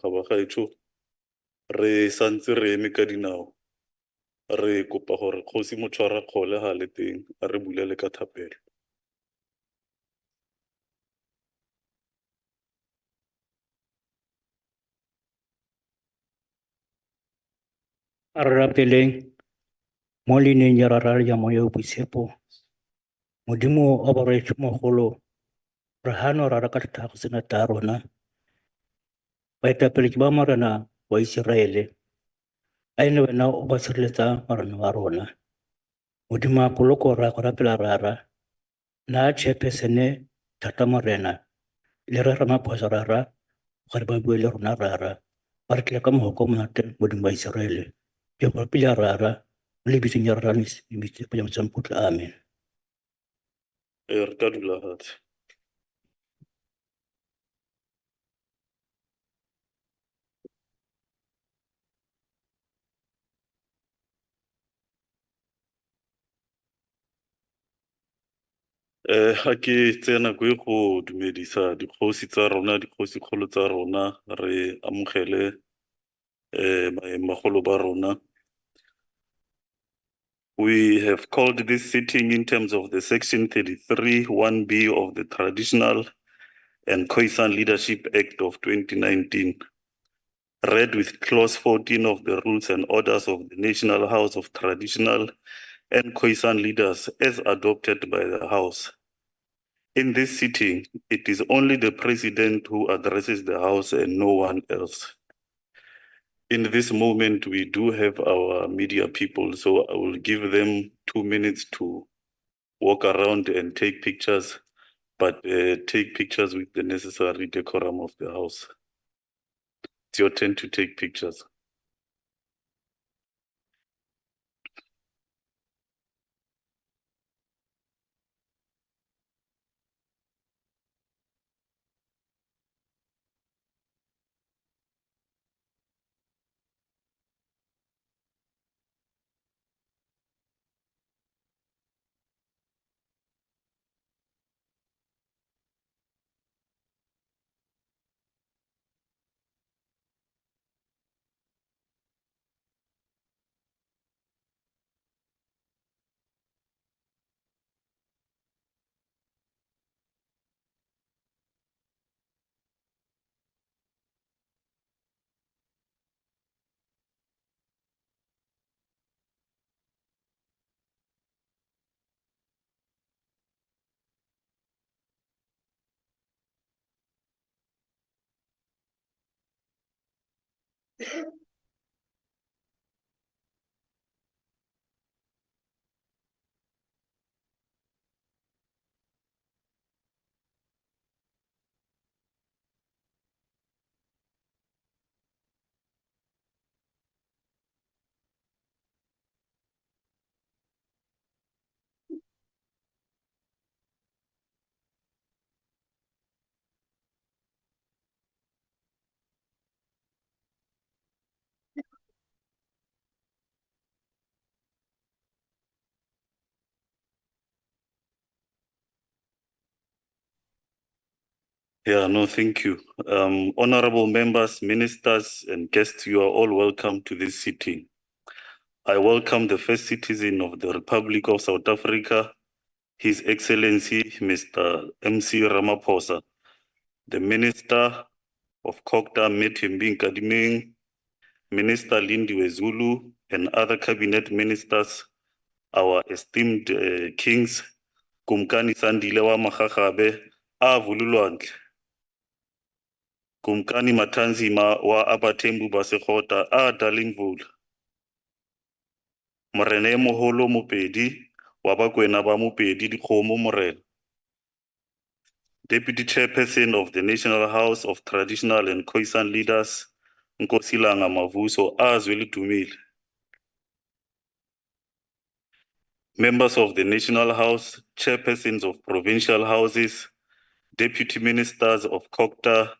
Gabagaetsho re santse re eme ka dinao re kopa gore kgosi motshwara kgole ga le teng a re bulele ka thapelo. A re rapeleng mo leineng ya rara ya moya o boitshepo modimo a boretše mogolo re hano rara ka tlhago senata a rona baetapele ke ba morena wa Iseraele a ene wena o ba tshireletsa morena wa rona modimo a poloko ra go rapela rara na chairperson thata morena le re Ramaphosa rara gore ba bue le rona rara ba re tlile ka mohoko monate modimo wa Iseraele ke go pila rara le bitseng ya rara le pa ya motsamputla amen. Re ka dula fatshe. Ha ke tsena go go dumedisa dikgosi tsa rona dikgosi kgolo tsa rona re amogele magolo ba rona. We have called this sitting in terms of the section 33 1B of the Traditional and Khoi-San Leadership Act of 2019, read with clause 14 of the rules and orders of the National House of Traditional and Khoi-San Leaders as adopted by the House. In this sitting, it is only the President who addresses the House and no one else. In this moment, we do have our media people, so I will give them 2 minutes to walk around and take pictures, but take pictures with the necessary decorum of the House. It's your turn to take pictures. Yeah, no, thank you. Honorable members, ministers, and guests, you are all welcome to this sitting. I welcome the first citizen of the Republic of South Africa, His Excellency, Mr. MC Ramaphosa, the Minister of Kokta Methembing Kadiming, Minister Lindiwe Zulu, and other cabinet ministers, our esteemed kings, Kumkani Sandile wa Makgakgabe, a Vululwantle, Kumkani Matanzima wa Abathembu Basekgota, a Darlingville, Morene Moholo Mopedi, wa Bakwena ba Mopedi Dikgomo Morena, Deputy Chairperson of the National House of Traditional and Khoi-San Leaders, Nkosilanga Mavuso, a Zwelithumile, members of the National House, chairpersons of provincial houses, deputy ministers of Kokta,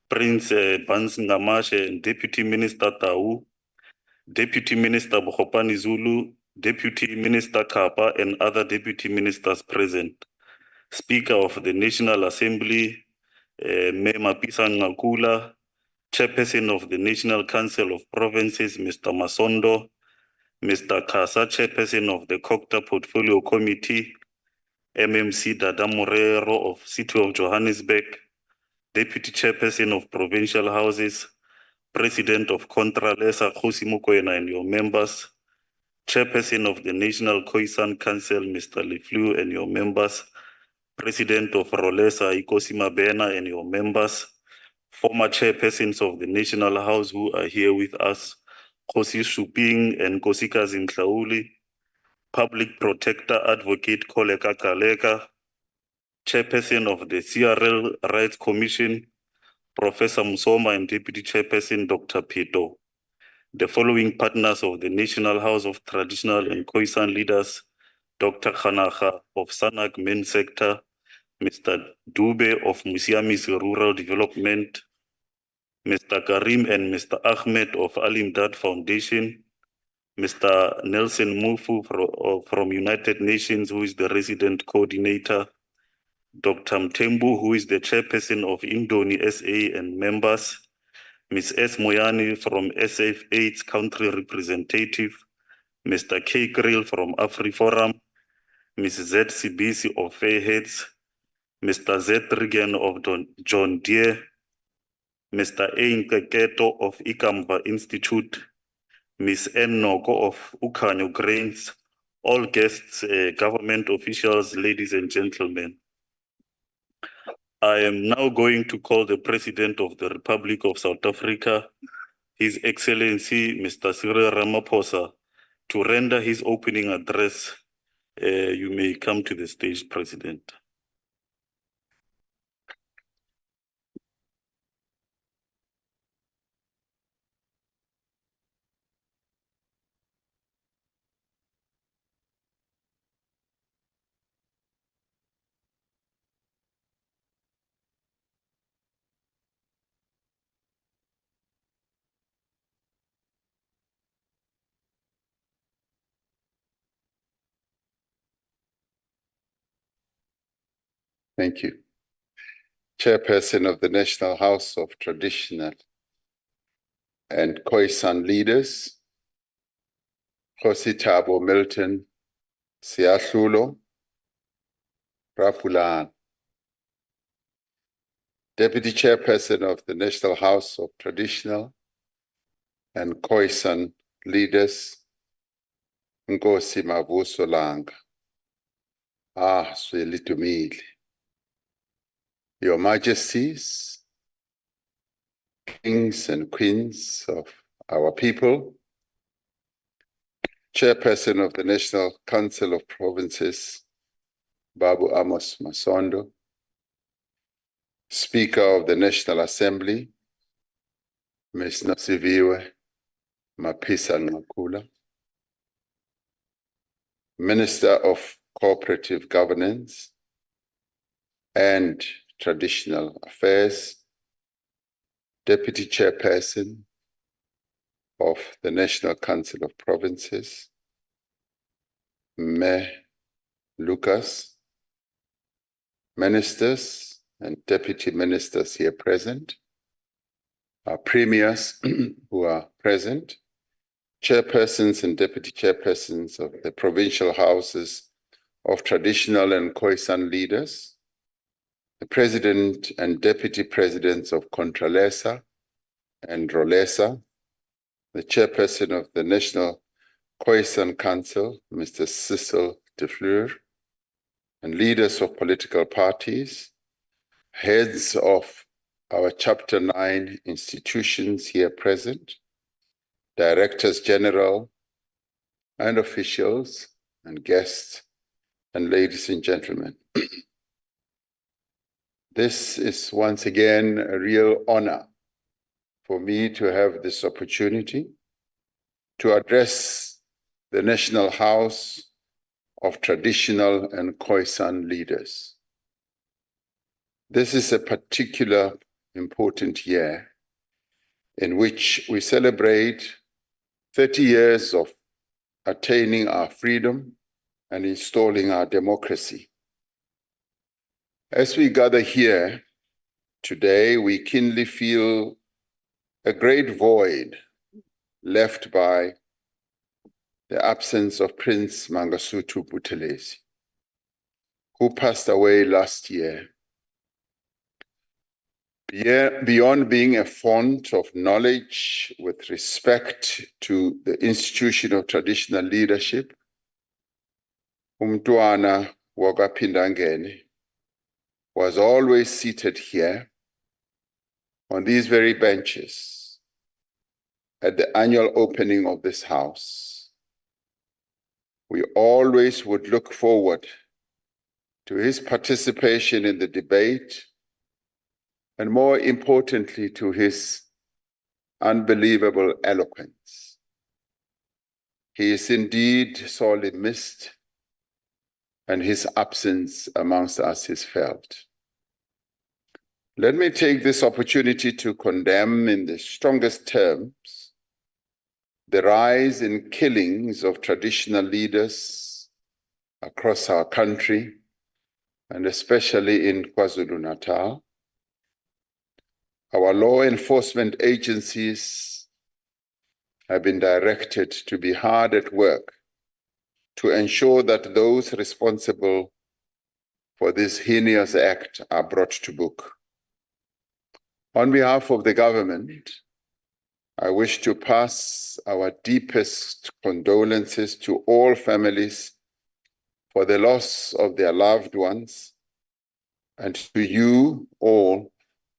Prince Bans Ngamashe and Deputy Minister Tau, Deputy Minister Bokopani Zulu, Deputy Minister Kapa, and other deputy ministers present. Speaker of the National Assembly, Mema Pisa Ngakula, Chairperson of the National Council of Provinces, Mr. Masondo, Mr. Kasa, Chairperson of the Cocta Portfolio Committee, MMC Dada Morero of City of Johannesburg, Deputy Chairperson of Provincial Houses, President of Contralesa Kgosi Mokoena and your members, Chairperson of the National Khoi-San Council, Mr. Leflew and your members, President of Rolesa Ikosi Mabena and your members, former chairpersons of the National House who are here with us, Kgosi Shuping and Nkosikazi Nhlauli, Public Protector Advocate Koleka Kaleka, Chairperson of the CRL Rights Commission, Professor Musoma and Deputy Chairperson Dr. Pito. The following partners of the National House of Traditional and Khoi-San leaders, Dr. Khanaga of Sanak Main Sector, Mr. Dube of Musiamis Rural Development, Mr. Karim and Mr. Ahmed of Alimdad Foundation, Mr. Nelson Mufu from United Nations, who is the resident coordinator, Dr. Mtembu, who is the chairperson of Indoni SA and members, Ms. S. Moyani from SF8's country representative, Mr. K. Grill from AfriForum, Ms. Z. Sibisi of Fairheads, Mr. Z. Rigan of John Deere, Mr. A. Nkeketo of Ikamva Institute, Ms. N. Noko of Ukhanyo Grains, all guests, government officials, ladies and gentlemen. I am now going to call the President of the Republic of South Africa, His Excellency, Mr. Cyril Ramaphosa, to render his opening address. You may come to the stage, President. Thank you. Chairperson of the National House of Traditional and Khoi-San leaders, Kgosi Thabo Milton Siahlulo Rapulan. Deputy Chairperson of the National House of Traditional and Khoi-San leaders, Nkosi Mavuso Langa. Swelitumile. Your Majesties, Kings and Queens of our people, Chairperson of the National Council of Provinces, Babu Amos Masondo, Speaker of the National Assembly, Ms. Nosiviwe Mapisa Ngakula, Minister of Cooperative Governance and Traditional Affairs, Deputy Chairperson of the National Council of Provinces, Me Lucas, Ministers and Deputy Ministers here present, our Premiers who are present, Chairpersons and Deputy Chairpersons of the Provincial Houses of Traditional and Khoi-San leaders, the President and Deputy Presidents of Contralesa and Rolesa, the Chairperson of the National Khoi-San Council, Mr. Cyril Ramaphosa, and leaders of political parties, heads of our Chapter 9 institutions here present, Directors General and officials and guests, and ladies and gentlemen. This is once again a real honor for me to have this opportunity to address the National House of Traditional and Khoi-San leaders. This is a particular important year in which we celebrate 30 years of attaining our freedom and installing our democracy. As we gather here today, we keenly feel a great void left by the absence of Prince Mangosuthu Buthelezi, who passed away last year. Beyond being a font of knowledge with respect to the institution of traditional leadership, Umntwana wakwaPhindangene was always seated here on these very benches at the annual opening of this house. We always would look forward to his participation in the debate, and more importantly, to his unbelievable eloquence. He is indeed sorely missed, and his absence amongst us is felt. Let me take this opportunity to condemn in the strongest terms the rise in killings of traditional leaders across our country, and especially in KwaZulu-Natal. Our law enforcement agencies have been directed to be hard at work to ensure that those responsible for this heinous act are brought to book. On behalf of the government, I wish to pass our deepest condolences to all families for the loss of their loved ones, and to you all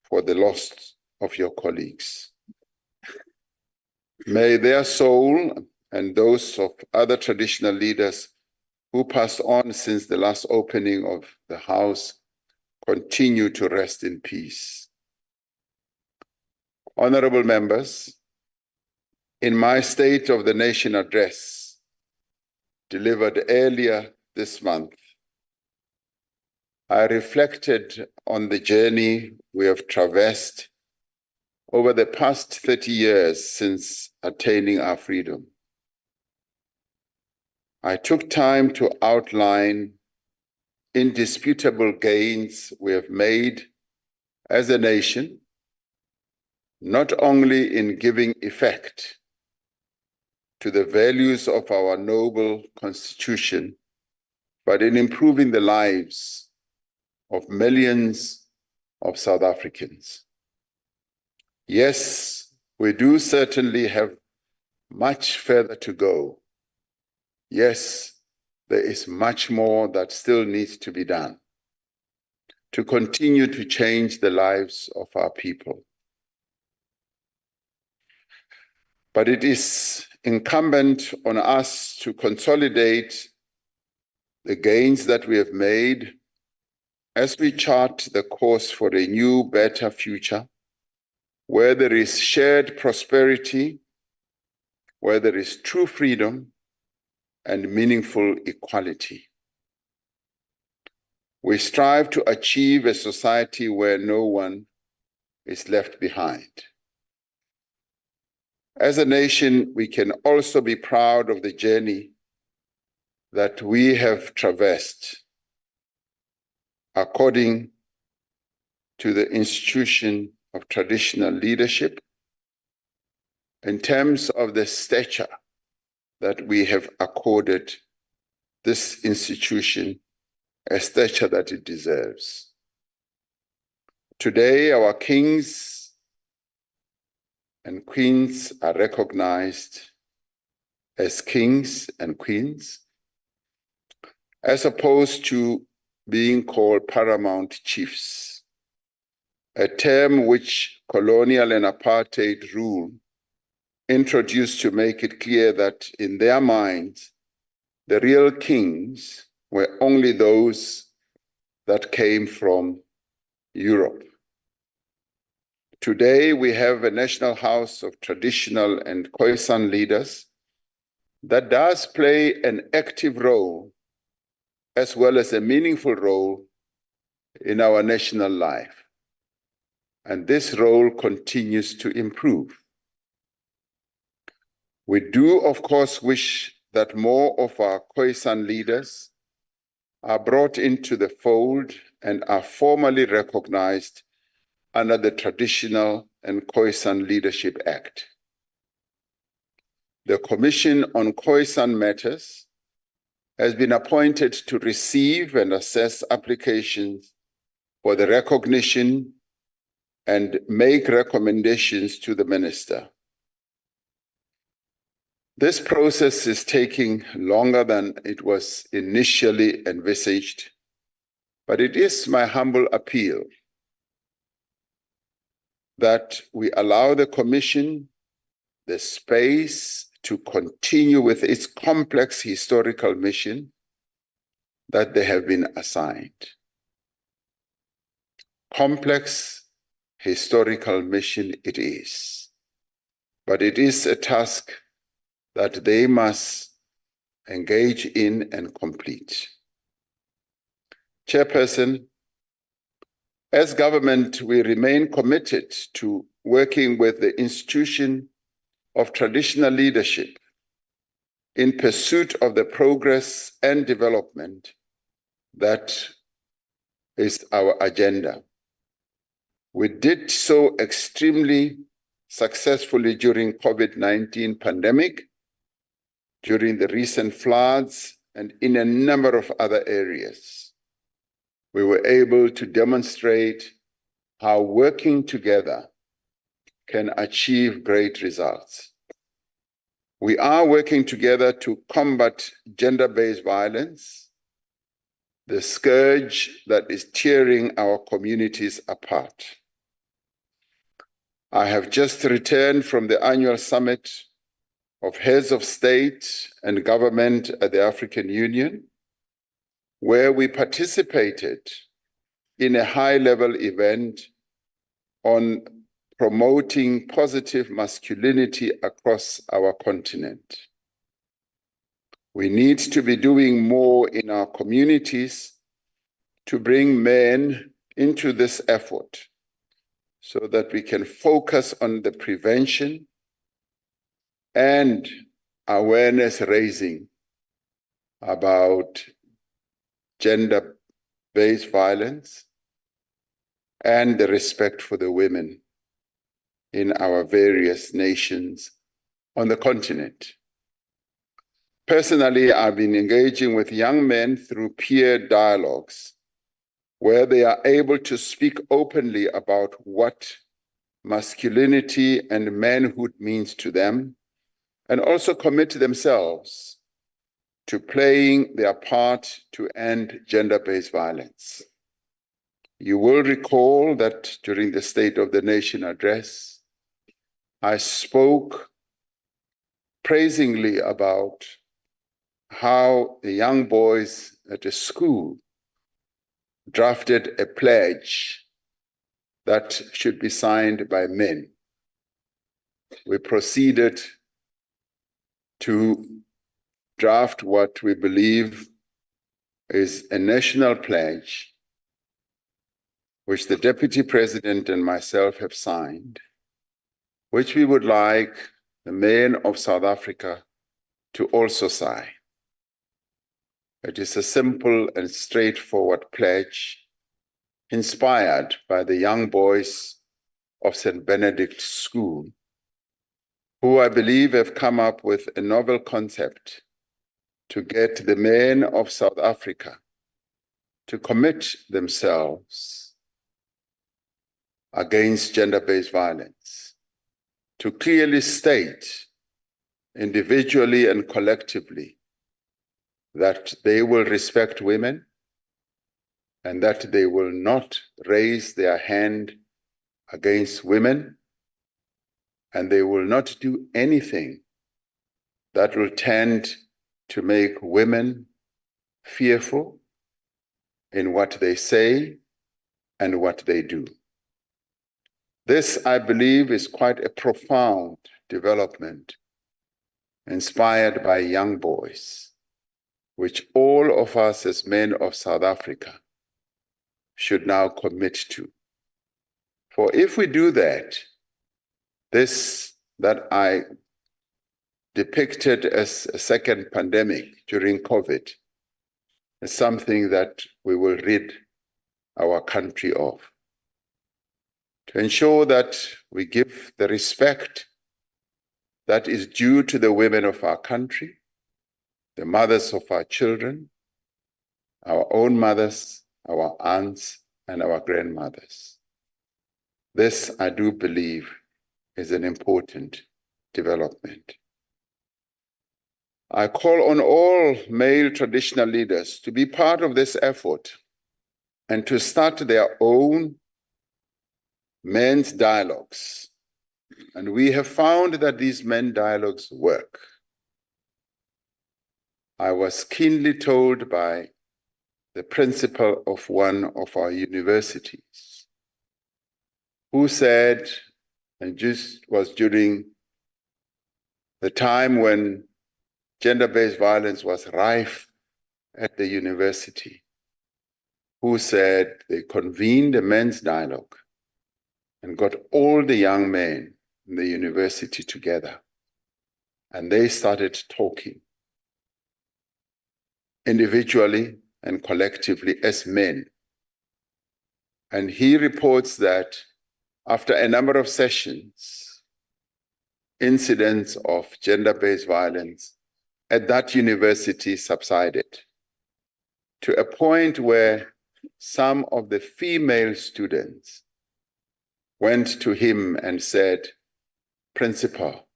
for the loss of your colleagues. May their soul and those of other traditional leaders who passed on since the last opening of the house continue to rest in peace. Honorable members, in my State of the Nation address delivered earlier this month, I reflected on the journey we have traversed over the past 30 years since attaining our freedom. I took time to outline indisputable gains we have made as a nation, not only in giving effect to the values of our noble Constitution, but in improving the lives of millions of South Africans. Yes, we do certainly have much further to go. Yes, there is much more that still needs to be done to continue to change the lives of our people. But it is incumbent on us to consolidate the gains that we have made as we chart the course for a new, better future, where there is shared prosperity, where there is true freedom and meaningful equality. We strive to achieve a society where no one is left behind. As a nation, we can also be proud of the journey that we have traversed according to the institution of traditional leadership, in terms of the stature that we have accorded this institution, a stature that it deserves. Today, our kings and queens are recognized as kings and queens, as opposed to being called paramount chiefs, a term which colonial and apartheid rule introduced to make it clear that in their minds, the real kings were only those that came from Europe. Today, we have a national house of traditional and Khoi-San leaders that does play an active role as well as a meaningful role in our national life. And this role continues to improve. We do, of course, wish that more of our Khoi-San leaders are brought into the fold and are formally recognized under the Traditional and Khoi-San Leadership Act. The Commission on Khoi-San Matters has been appointed to receive and assess applications for the recognition and make recommendations to the minister. This process is taking longer than it was initially envisaged, but it is my humble appeal that we allow the Commission the space to continue with its complex historical mission that they have been assigned. Complex historical mission it is, but it is a task that they must engage in and complete. Chairperson, as government, we remain committed to working with the institution of traditional leadership in pursuit of the progress and development that is our agenda. We did so extremely successfully during COVID-19 pandemic, during the recent floods, and in a number of other areas. We were able to demonstrate how working together can achieve great results. We are working together to combat gender-based violence, the scourge that is tearing our communities apart. I have just returned from the annual summit of heads of state and government at the African Union, where we participated in a high-level event on promoting positive masculinity across our continent. We need to be doing more in our communities to bring men into this effort so that we can focus on the prevention and awareness raising about gender-based violence and the respect for the women in our various nations on the continent. Personally, I've been engaging with young men through peer dialogues where they are able to speak openly about what masculinity and manhood means to them, and also commit themselves to playing their part to end gender-based violence. You will recall that during the State of the Nation address, I spoke praisingly about how the young boys at a school drafted a pledge that should be signed by men. We proceeded to draft what we believe is a national pledge, which the Deputy President and myself have signed, which we would like the men of South Africa to also sign. It is a simple and straightforward pledge inspired by the young boys of St. Benedict School, who I believe have come up with a novel concept to get the men of South Africa to commit themselves against gender-based violence, to clearly state individually and collectively that they will respect women and that they will not raise their hand against women, and they will not do anything that will tend to make women fearful in what they say and what they do. This, I believe, is quite a profound development inspired by young boys, which all of us as men of South Africa should now commit to. For if we do that, this that I depicted as a second pandemic during COVID is something that we will rid our country of. to ensure that we give the respect that is due to the women of our country, the mothers of our children, our own mothers, our aunts, and our grandmothers. This, I do believe, is an important development. I call on all male traditional leaders to be part of this effort and to start their own men's dialogues. And we have found that these men dialogues work. I was keenly told by the principal of one of our universities, who said, and just was during the time when gender-based violence was rife at the university, who said they convened a men's dialogue and got all the young men in the university together. And they started talking individually and collectively as men. And he reports that after a number of sessions, incidents of gender-based violence at that university subsided to a point where some of the female students went to him and said, "Principal,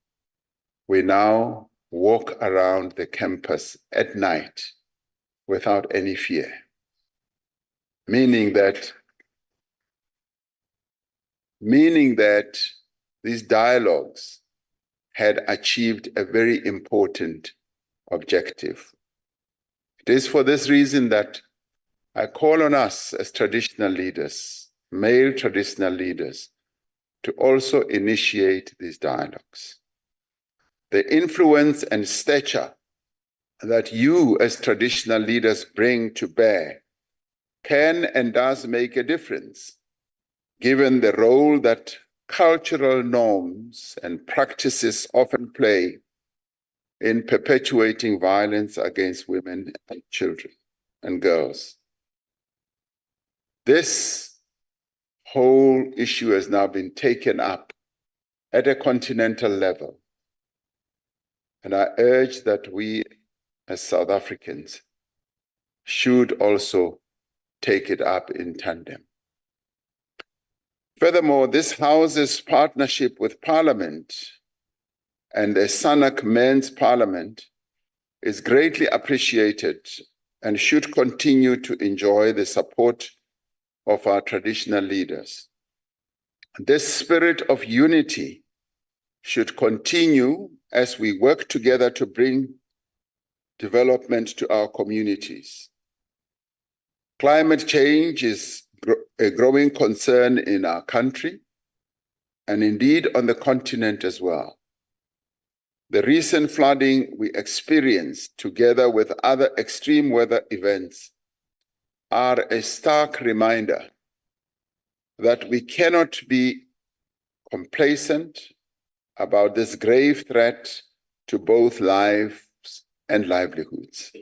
we now walk around the campus at night without any fear," meaning that these dialogues had achieved a very important objective. It is for this reason that I call on us as traditional leaders, male traditional leaders, to also initiate these dialogues. The influence and stature that you as traditional leaders bring to bear can and does make a difference, given the role that cultural norms and practices often play in perpetuating violence against women and children and girls. This whole issue has now been taken up at a continental level. And I urge that we as South Africans should also take it up in tandem. Furthermore, this House's partnership with Parliament and the SANAC Men's Parliament is greatly appreciated and should continue to enjoy the support of our traditional leaders. This spirit of unity should continue as we work together to bring development to our communities. Climate change is a growing concern in our country and indeed on the continent as well. The recent flooding we experienced, together with other extreme weather events, are a stark reminder that we cannot be complacent about this grave threat to both lives and livelihoods.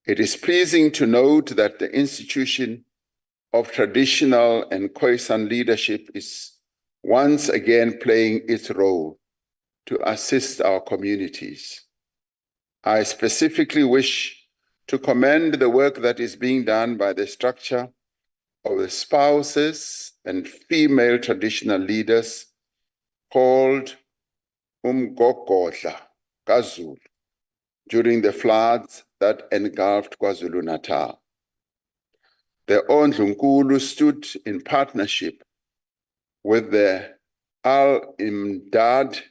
It is pleasing to note that the institution of traditional and Khoi-San leadership is once again playing its role to assist our communities. I specifically wish to commend the work that is being done by the structure of the spouses and female traditional leaders called Umgogodla KwaZulu during the floods that engulfed KwaZulu-Natal. The Ondlunkulu stood in partnership with the Al-Imdad,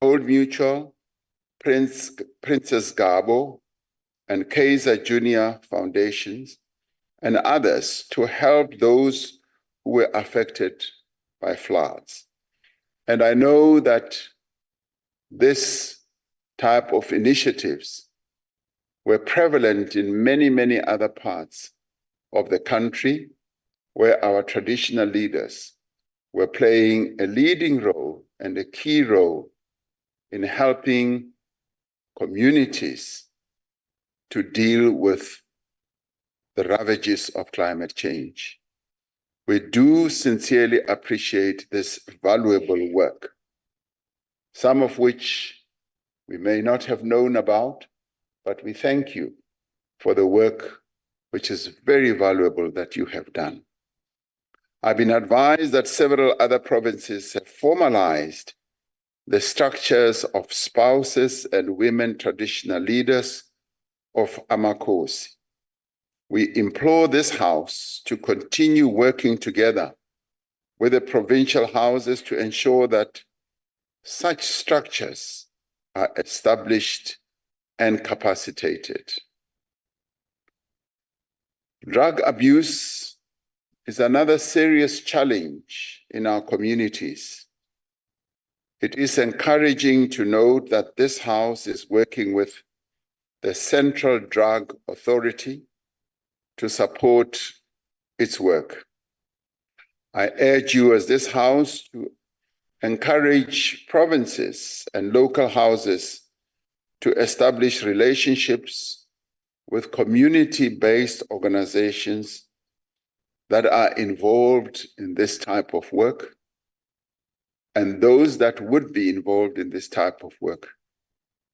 Old Mutual, Princess Gabo, and Kaiser Junior Foundations, and others to help those who were affected by floods. And I know that this type of initiatives were prevalent in many, many other parts of the country where our traditional leaders were playing a leading role and a key role in helping communities to deal with the ravages of climate change. We do sincerely appreciate this valuable work, some of which we may not have known about, but we thank you for the work which is very valuable that you have done. I've been advised that several other provinces have formalized the structures of spouses and women traditional leaders of Amakosi. We implore this House to continue working together with the provincial houses to ensure that such structures are established and capacitated. Drug abuse is another serious challenge in our communities. It is encouraging to note that this House is working with the Central Drug Authority to support its work. I urge you as this House to encourage provinces and local houses to establish relationships with community-based organizations that are involved in this type of work, and those that would be involved in this type of work,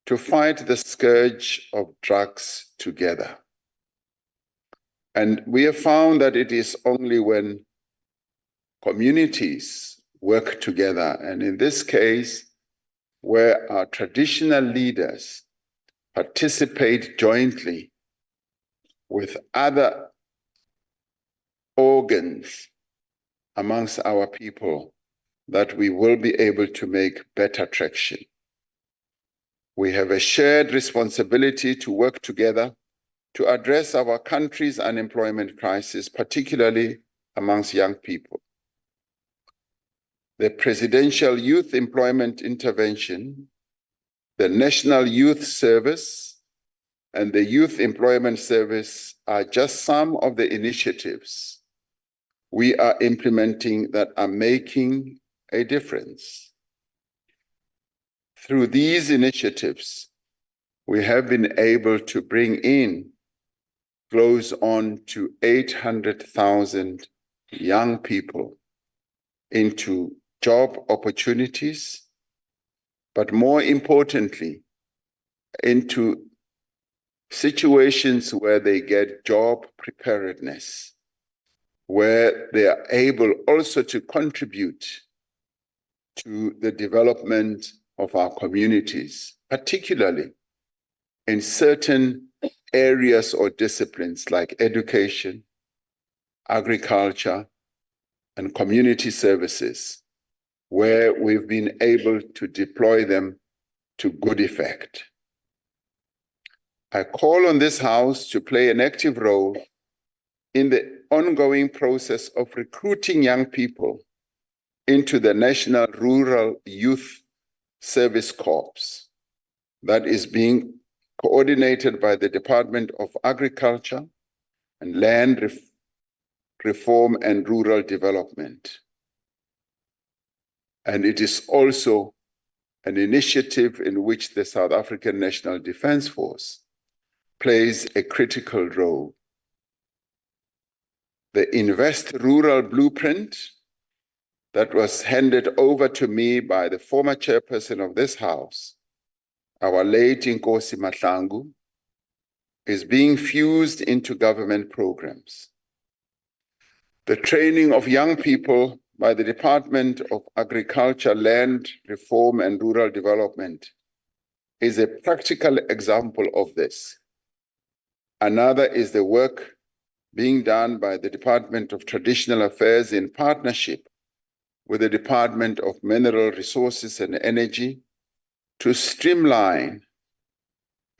to fight the scourge of drugs together. And we have found that it is only when communities work together, and in this case, where our traditional leaders participate jointly with other organs amongst our people, that we will be able to make better traction. We have a shared responsibility to work together to address our country's unemployment crisis, particularly amongst young people. The Presidential Youth Employment Intervention, the National Youth Service, and the Youth Employment Service are just some of the initiatives we are implementing that are making a difference. Through these initiatives, we have been able to bring in close on to 800,000 young people into job opportunities, but more importantly, into situations where they get job preparedness, where they are able also to contribute to the development of our communities, particularly in certain areas or disciplines like education, agriculture, and community services, where we've been able to deploy them to good effect. I call on this House to play an active role in the ongoing process of recruiting young people into the National Rural Youth Service Corps that is being coordinated by the Department of Agriculture and Land Reform and Rural Development. And it is also an initiative in which the South African National Defence Force plays a critical role. The Invest Rural Blueprint that was handed over to me by the former chairperson of this House, our late Nkosi Mahlangu, is being fused into government programs. The training of young people by the Department of Agriculture, Land Reform and Rural Development is a practical example of this. Another is the work being done by the Department of Traditional Affairs in partnership with the Department of Mineral Resources and Energy to streamline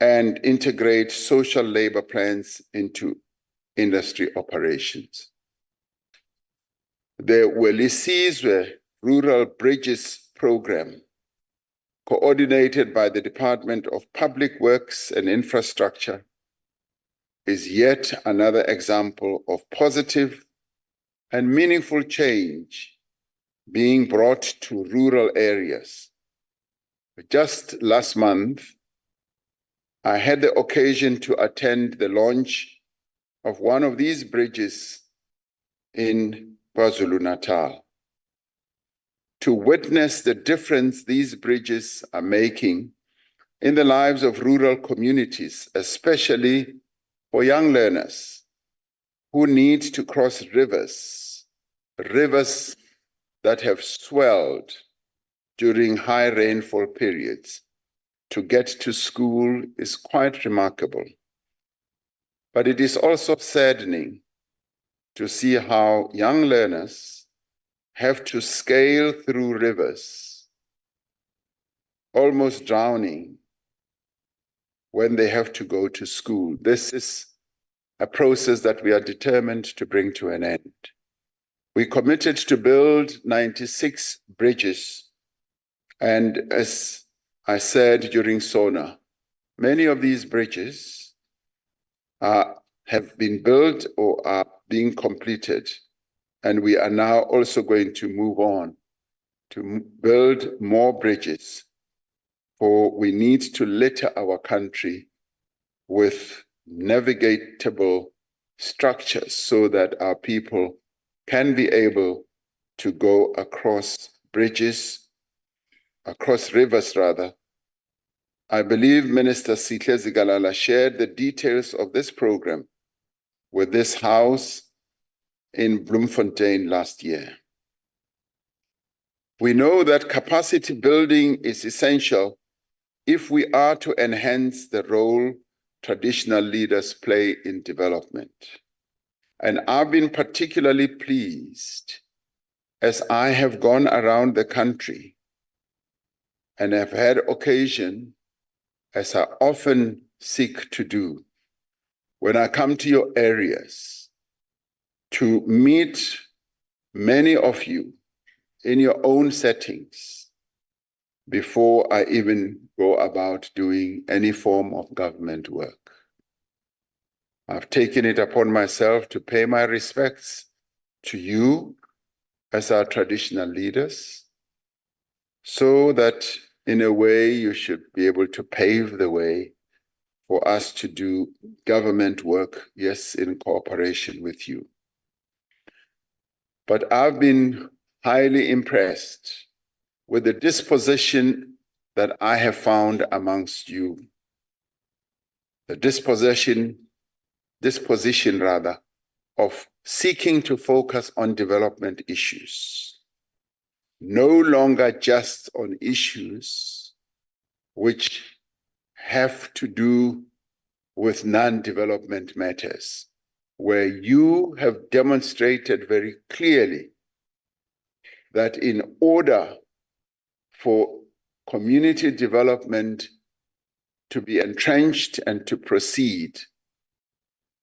and integrate social labor plans into industry operations. The Welisizwe Rural Bridges Program, coordinated by the Department of Public Works and Infrastructure, is yet another example of positive and meaningful change being brought to rural areas. Just last month, I had the occasion to attend the launch of one of these bridges in KwaZulu-Natal, to witness the difference these bridges are making in the lives of rural communities, especially for young learners who need to cross rivers that have swelled during high rainfall periods to get to school is quite remarkable. But it is also saddening to see how young learners have to scale through rivers, almost drowning, when they have to go to school. This is a process that we are determined to bring to an end. We committed to build 96 bridges, and as I said during SONA, many of these bridges have been built or are being completed, and we are now also going to move on to build more bridges, for we need to litter our country with navigatable structures so that our people can be able to go across rivers rather. I believe Minister Sihle Zikalala shared the details of this program with this House in Bloemfontein last year. We know that capacity building is essential if we are to enhance the role traditional leaders play in development. And I've been particularly pleased as I have gone around the country and have had occasion, as I often seek to do, when I come to your areas, to meet many of you in your own settings before I even go about doing any form of government work. I've taken it upon myself to pay my respects to you as our traditional leaders, so that in a way you should be able to pave the way for us to do government work, yes, in cooperation with you. But I've been highly impressed with the disposition that I have found amongst you. The disposition of seeking to focus on development issues, no longer just on issues which have to do with non-development matters, where you have demonstrated very clearly that in order for community development to be entrenched and to proceed,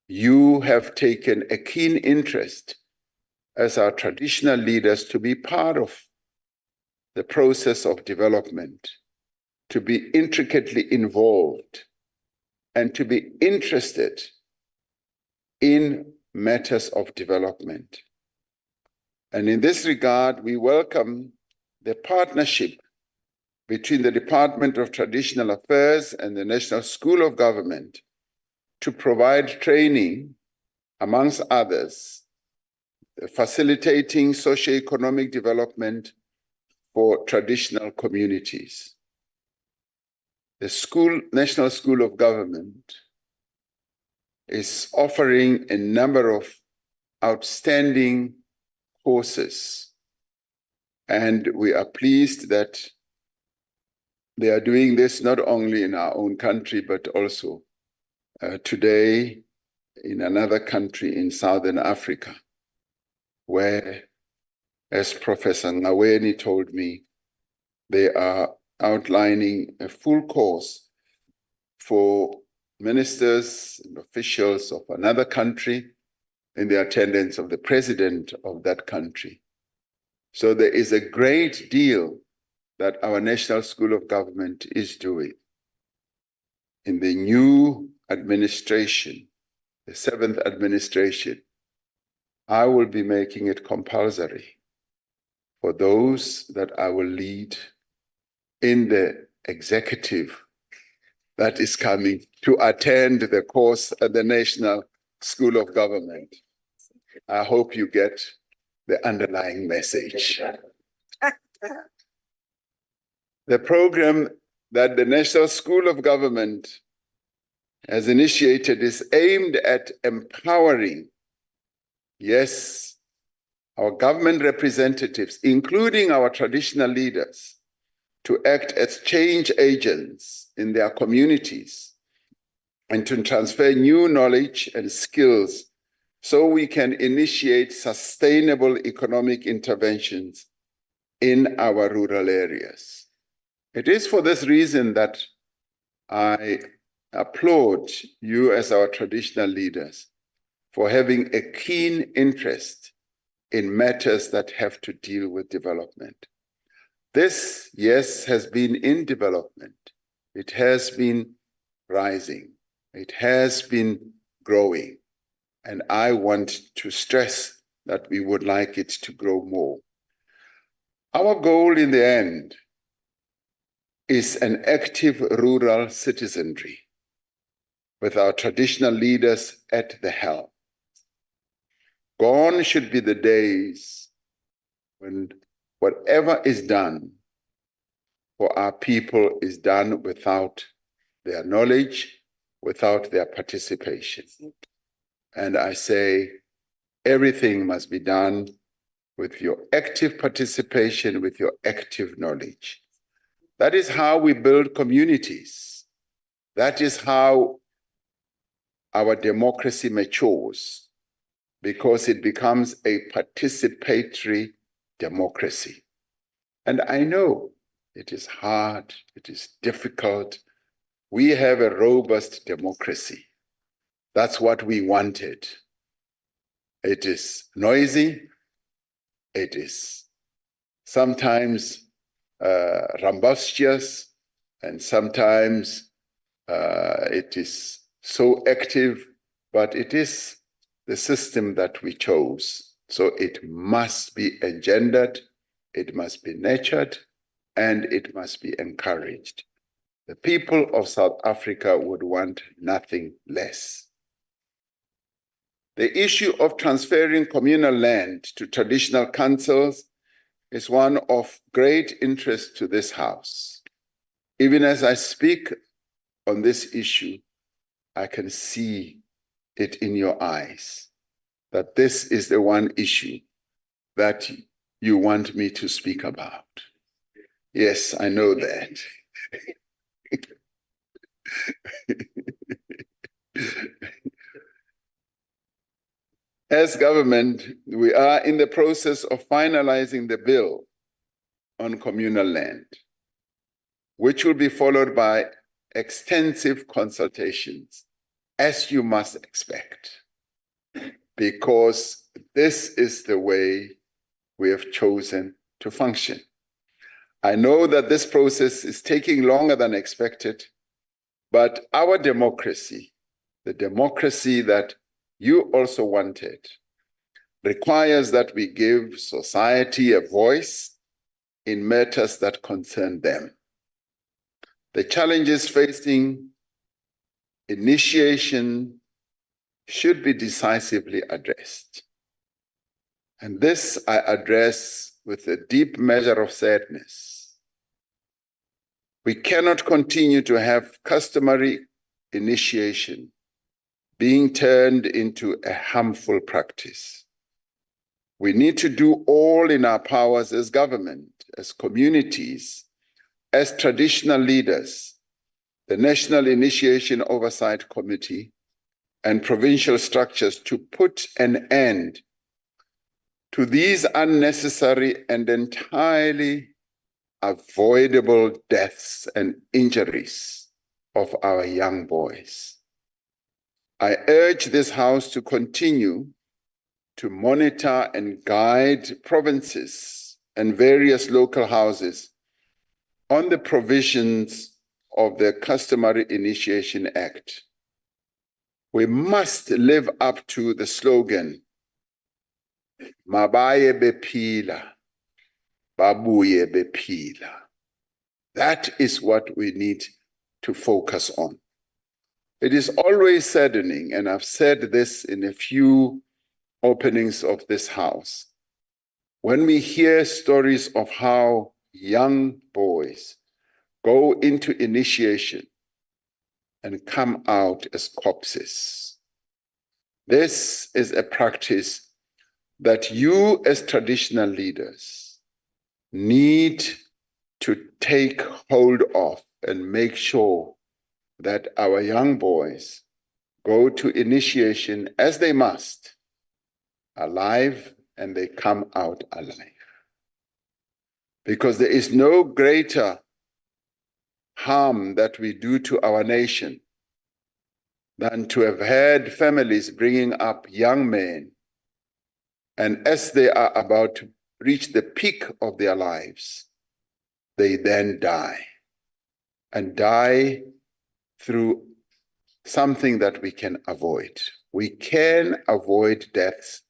you have taken a keen interest as our traditional leaders to be part of the process of development, to be intricately involved, and to be interested in matters of development. And in this regard, we welcome the partnership between the Department of Traditional Affairs and the National School of Government to provide training, amongst others, facilitating socio-economic development for traditional communities. The National School of Government is offering a number of outstanding courses, and we are pleased that they are doing this not only in our own country, but also today in another country in Southern Africa, where, as Professor Ngaweni told me, they are outlining a full course for ministers and officials of another country in the attendance of the president of that country. So there is a great deal that our National School of Government is doing. In the new administration, the 7th administration, I will be making it compulsory for those that I will lead in the executive that is coming to attend the course at the National School of Government. I hope you get the underlying message. The program that the National School of Government has initiated is aimed at empowering, yes, our government representatives, including our traditional leaders, to act as change agents in their communities and to transfer new knowledge and skills so we can initiate sustainable economic interventions in our rural areas. It is for this reason that I applaud you as our traditional leaders for having a keen interest in matters that have to deal with development. This, yes, has been in development. It has been rising. It has been growing. And I want to stress that we would like it to grow more. Our goal in the end is an active rural citizenry with our traditional leaders at the helm. Gone should be the days when whatever is done for our people is done without their knowledge, without their participation. And I say, everything must be done with your active participation, with your active knowledge. That is how we build communities. That is how our democracy matures, because it becomes a participatory democracy. And I know it is hard, it is difficult. We have a robust democracy. That's what we wanted. It is noisy. It is sometimes rambunctious, and sometimes it is so active, but it is the system that we chose. So it must be engendered, it must be nurtured, and it must be encouraged. The people of South Africa would want nothing less. The issue of transferring communal land to traditional councils is one of great interest to this House. Even as I speak on this issue, I can see it in your eyes, that this is the one issue that you want me to speak about. Yes, I know that. As government, we are in the process of finalizing the bill on communal land, which will be followed by extensive consultations, as you must expect, because this is the way we have chosen to function. I know that this process is taking longer than expected, but our democracy, the democracy that you also wanted, requires that we give society a voice in matters that concern them. The challenges facing initiation should be decisively addressed. And this I address with a deep measure of sadness. We cannot continue to have customary initiation being turned into a harmful practice. We need to do all in our powers as government, as communities, as traditional leaders, the National Initiation Oversight Committee, and provincial structures to put an end to these unnecessary and entirely avoidable deaths and injuries of our young boys. I urge this House to continue to monitor and guide provinces and various local houses on the provisions of the Customary Initiation Act. We must live up to the slogan, Mabaye bephila, babuye bephila. That is what we need to focus on. It is always saddening, and I've said this in a few openings of this House, when we hear stories of how young boys go into initiation and come out as corpses. This is a practice that you as traditional leaders need to take hold of and make sure that our young boys go to initiation as they must, alive, and they come out alive. Because there is no greater harm that we do to our nation than to have had families bringing up young men, and as they are about to reach the peak of their lives, they then die, and die through something that we can avoid. We can avoid deaths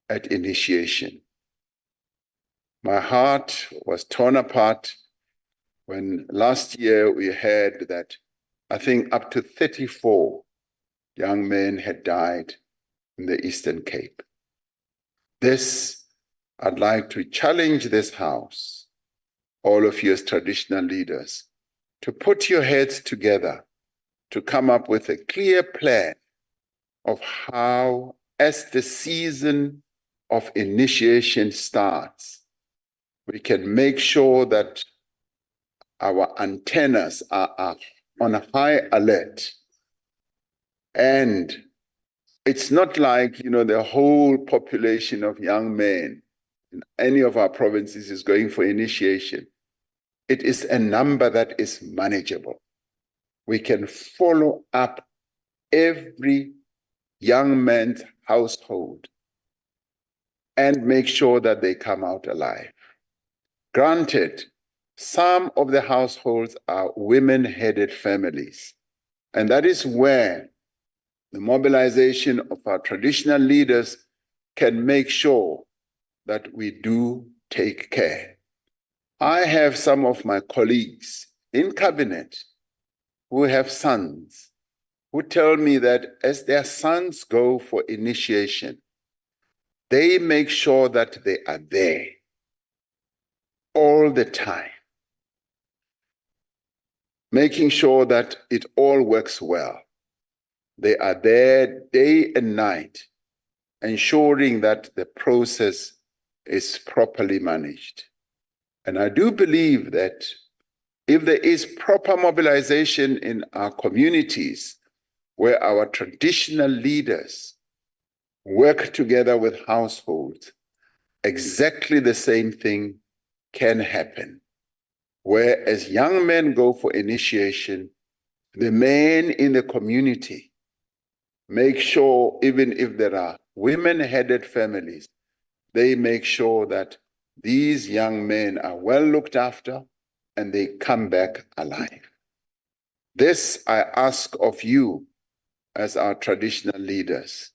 at initiation. My heart was torn apart when last year we heard that I think up to 34 young men had died in the Eastern Cape. This, I'd like to challenge this House, all of you as traditional leaders, to put your heads together to come up with a clear plan of how, as the season of initiation starts, we can make sure that our antennas are on a high alert. And it's not like, the whole population of young men in any of our provinces is going for initiation. It is a number that is manageable. We can follow up every young man's household and make sure that they come out alive. Granted, some of the households are women-headed families, and that is where the mobilization of our traditional leaders can make sure that we do take care. I have some of my colleagues in cabinet who have sons who tell me that as their sons go for initiation, they make sure that they are there all the time, making sure that it all works well. They are there day and night, ensuring that the process is properly managed. And I do believe that if there is proper mobilization in our communities, where our traditional leaders work together with households, exactly the same thing can happen. Where as young men go for initiation, the men in the community make sure, even if there are women-headed families, they make sure that these young men are well looked after and they come back alive. This I ask of you as our traditional leaders,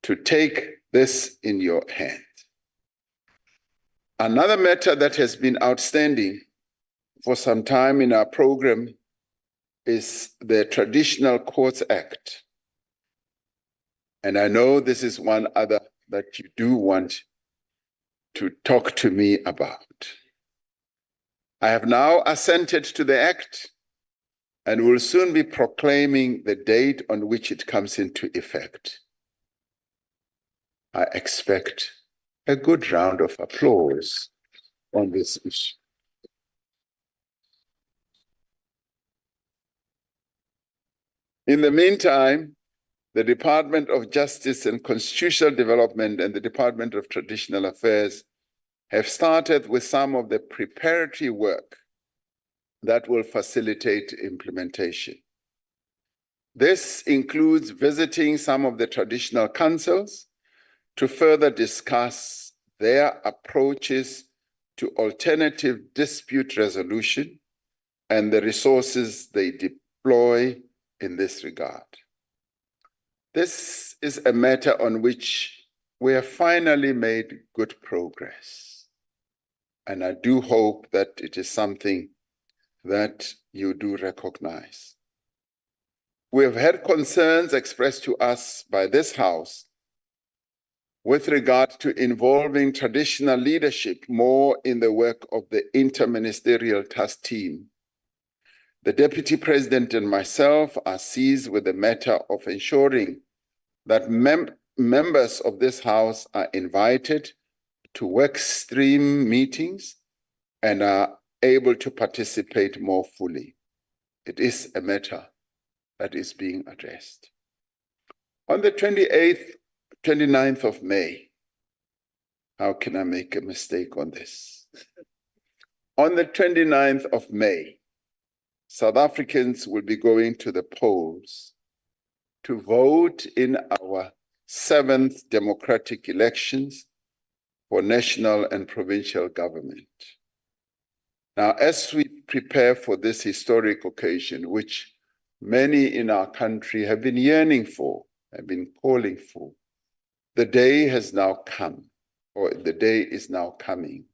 to take this in your hands. Another matter that has been outstanding for some time in our program is the Traditional Courts Act. And I know this is one other that you do want to talk to me about. I have now assented to the act and will soon be proclaiming the date on which it comes into effect. I expect a good round of applause on this issue. In the meantime, the Department of Justice and Constitutional Development and the Department of Traditional Affairs have started with some of the preparatory work that will facilitate implementation. This includes visiting some of the traditional councils to further discuss their approaches to alternative dispute resolution and the resources they deploy in this regard. This is a matter on which we have finally made good progress. And I do hope that it is something that you do recognize. We have had concerns expressed to us by this House with regard to involving traditional leadership more in the work of the interministerial task team, the Deputy President and myself are seized with the matter of ensuring that members of this House are invited to work stream meetings and are able to participate more fully. It is a matter that is being addressed. On the 29th of May, how can I make a mistake on this? On the 29th of May, South Africans will be going to the polls to vote in our 7th democratic elections for national and provincial government. Now, as we prepare for this historic occasion, which many in our country have been yearning for, have been calling for, the day has now come, or the day is now coming,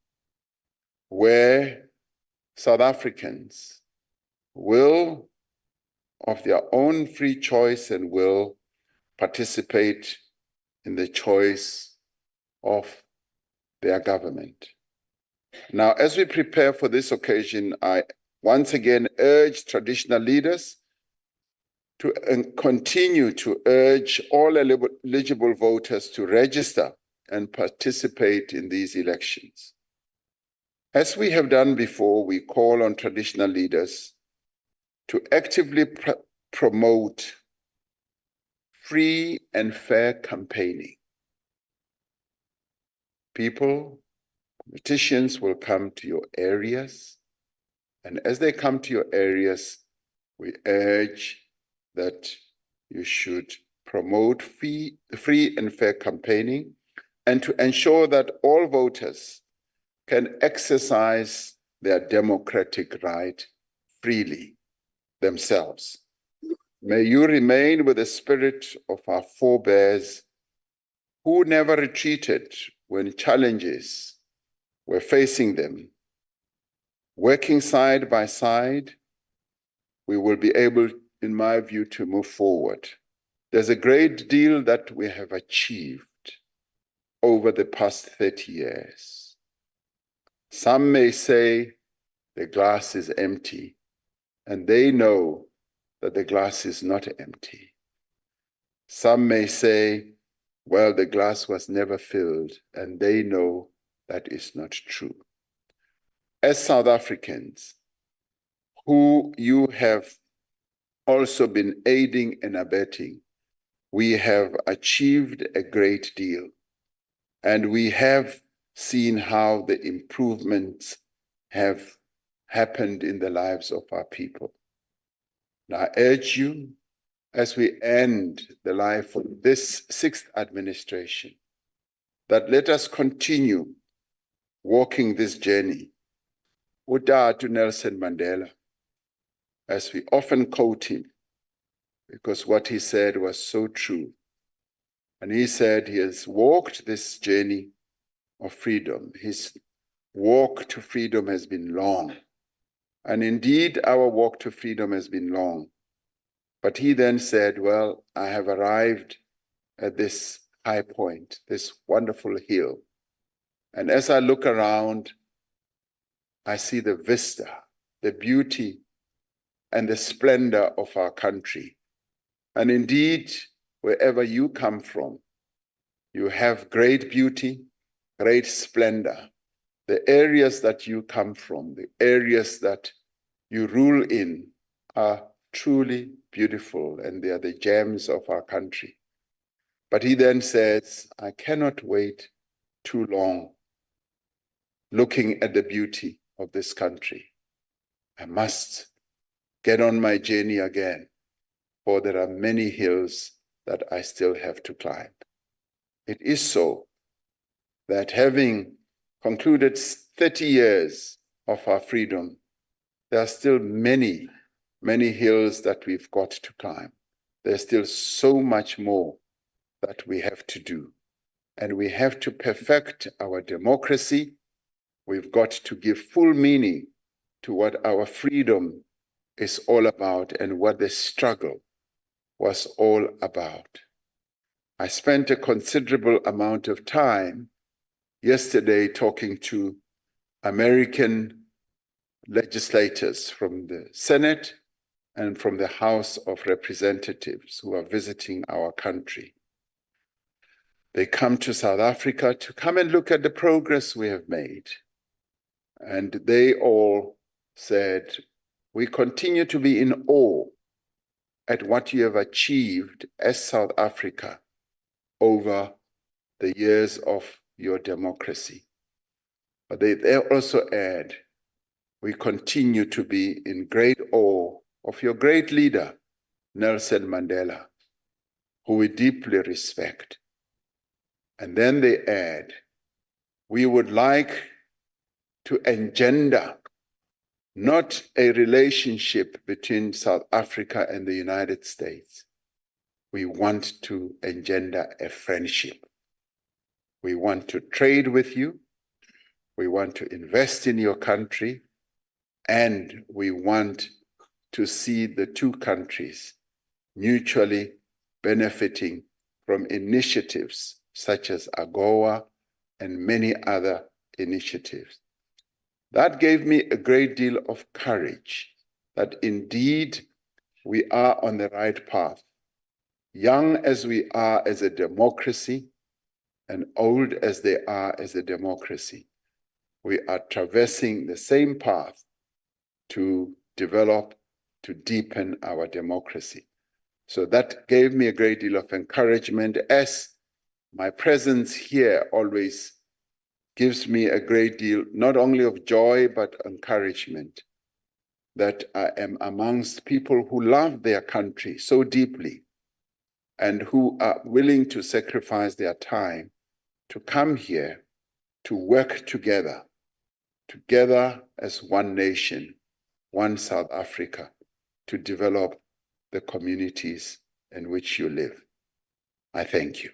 where South Africans will, of their own free choice and will, participate in the choice of their government. Now, as we prepare for this occasion, I once again urge traditional leaders to continue to urge all eligible voters to register and participate in these elections. As we have done before, we call on traditional leaders to actively promote free and fair campaigning. Politicians will come to your areas, and as they come to your areas, we urge that you should promote free and fair campaigning and to ensure that all voters can exercise their democratic right freely themselves. May you remain with the spirit of our forebears who never retreated when challenges were facing them. Working side by side, we will be able, in my view, to move forward. There's a great deal that we have achieved over the past 30 years. Some may say the glass is empty, and they know that the glass is not empty. Some may say, well, the glass was never filled, and they know that is not true. As South Africans, who you have also been aiding and abetting, we have achieved a great deal, and we have seen how the improvements have happened in the lives of our people. Now, I urge you, as we end the life of this 6th administration, that let us continue walking this journey. Utatu Nelson Mandela, as we often quote him, because what he said was so true. And he said he has walked this journey of freedom. His walk to freedom has been long. And indeed, our walk to freedom has been long. But he then said, well, I have arrived at this high point, this wonderful hill. And as I look around, I see the vista, the beauty, and the splendor of our country. And indeed, wherever you come from, you have great beauty, great splendor. The areas that you come from, the areas that you rule in are truly beautiful, and they are the gems of our country. But he then says, I cannot wait too long looking at the beauty of this country. I must get on my journey again, for there are many hills that I still have to climb. It is so that having concluded 30 years of our freedom, there are still many, many hills that we've got to climb. There's still so much more that we have to do. And we have to perfect our democracy. We've got to give full meaning to what our freedom is all about and what the struggle was all about. I spent a considerable amount of time yesterday talking to American legislators from the Senate and from the House of Representatives who are visiting our country. They come to South Africa to come and look at the progress we have made. And they all said, we continue to be in awe at what you have achieved as South Africa over the years of your democracy. But they also add, we continue to be in great awe of your great leader, Nelson Mandela, who we deeply respect. And then they add, we would like to engender not a relationship between South Africa and the United States. We want to engender a friendship. We want to trade with you. We want to invest in your country. And we want to see the two countries mutually benefiting from initiatives such as AGOA and many other initiatives. That gave me a great deal of courage that indeed we are on the right path. Young as we are as a democracy and old as they are as a democracy, we are traversing the same path to develop, to deepen our democracy. So that gave me a great deal of encouragement, as my presence here always gives me a great deal, not only of joy, but encouragement, that I am amongst people who love their country so deeply and who are willing to sacrifice their time to come here to work together as one nation, one South Africa, to develop the communities in which you live. I thank you.